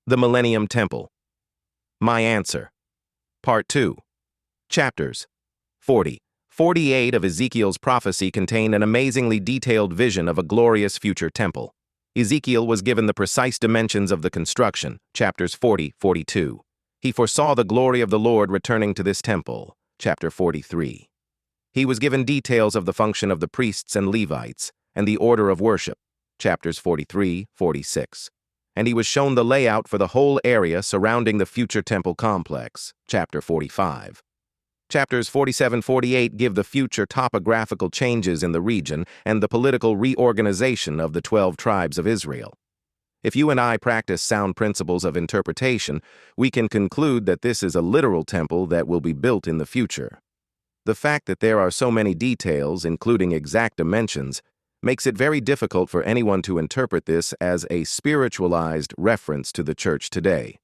The Millennium Temple. My answer. Part 2. Chapters 40-48 of Ezekiel's prophecy contain an amazingly detailed vision of a glorious future temple. Ezekiel was given the precise dimensions of the construction, chapters 40-42. He foresaw the glory of the Lord returning to this temple, chapter 43. He was given details of the function of the priests and Levites, and the order of worship, chapters 43-46. And he was shown the layout for the whole area surrounding the future temple complex, chapter 45. Chapters 47-48 give the future topographical changes in the region and the political reorganization of the 12 tribes of Israel. If you and I practice sound principles of interpretation, we can conclude that this is a literal temple that will be built in the future. The fact that there are so many details, including exact dimensions, makes it very difficult for anyone to interpret this as a spiritualized reference to the church today.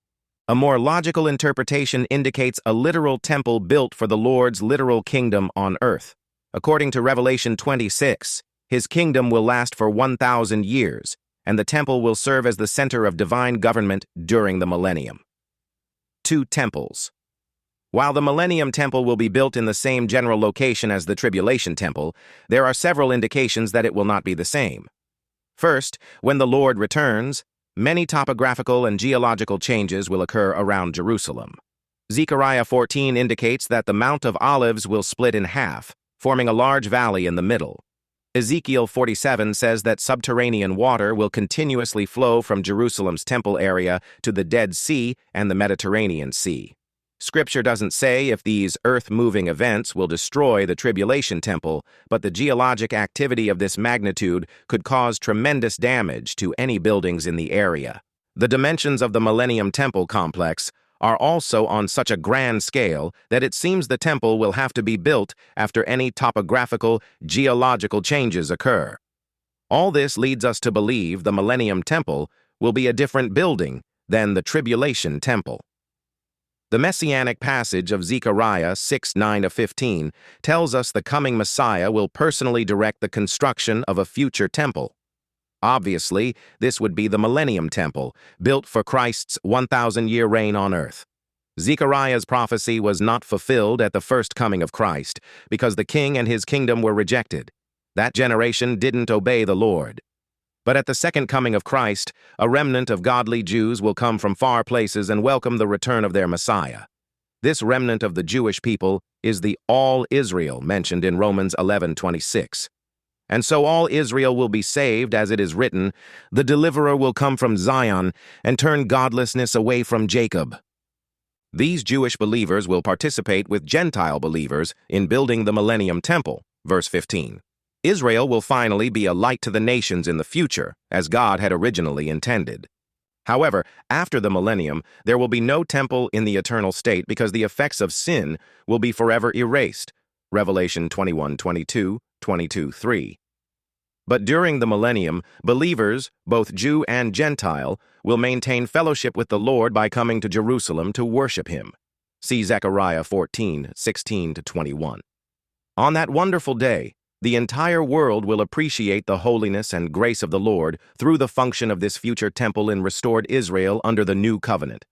A more logical interpretation indicates a literal temple built for the Lord's literal kingdom on earth. According to Revelation 26, his kingdom will last for 1,000 years, and the temple will serve as the center of divine government during the millennium. 2 temples. While the Millennium Temple will be built in the same general location as the Tribulation Temple, there are several indications that it will not be the same. First, when the Lord returns, many topographical and geological changes will occur around Jerusalem. Zechariah 14 indicates that the Mount of Olives will split in half, forming a large valley in the middle. Ezekiel 47 says that subterranean water will continuously flow from Jerusalem's temple area to the Dead Sea and the Mediterranean Sea. Scripture doesn't say if these earth-moving events will destroy the Tribulation Temple, but the geologic activity of this magnitude could cause tremendous damage to any buildings in the area. The dimensions of the Millennium Temple complex are also on such a grand scale that it seems the temple will have to be built after any topographical, geological changes occur. All this leads us to believe the Millennium Temple will be a different building than the Tribulation Temple. The messianic passage of Zechariah 6:9-15 tells us the coming Messiah will personally direct the construction of a future temple. Obviously, this would be the Millennium Temple, built for Christ's 1,000-year reign on earth. Zechariah's prophecy was not fulfilled at the first coming of Christ because the king and his kingdom were rejected. That generation didn't obey the Lord. But at the second coming of Christ, a remnant of godly Jews will come from far places and welcome the return of their Messiah. This remnant of the Jewish people is the all Israel mentioned in Romans 11:26. And so all Israel will be saved, as it is written, "The deliverer will come from Zion and turn godlessness away from Jacob." These Jewish believers will participate with Gentile believers in building the Millennium Temple, verse 15. Israel will finally be a light to the nations in the future, as God had originally intended. However, after the millennium, there will be no temple in the eternal state because the effects of sin will be forever erased. Revelation 21:22, 22:3. But during the millennium, believers, both Jew and Gentile, will maintain fellowship with the Lord by coming to Jerusalem to worship him. See Zechariah 14:16-21. On that wonderful day, the entire world will appreciate the holiness and grace of the Lord through the function of this future temple in restored Israel under the new covenant.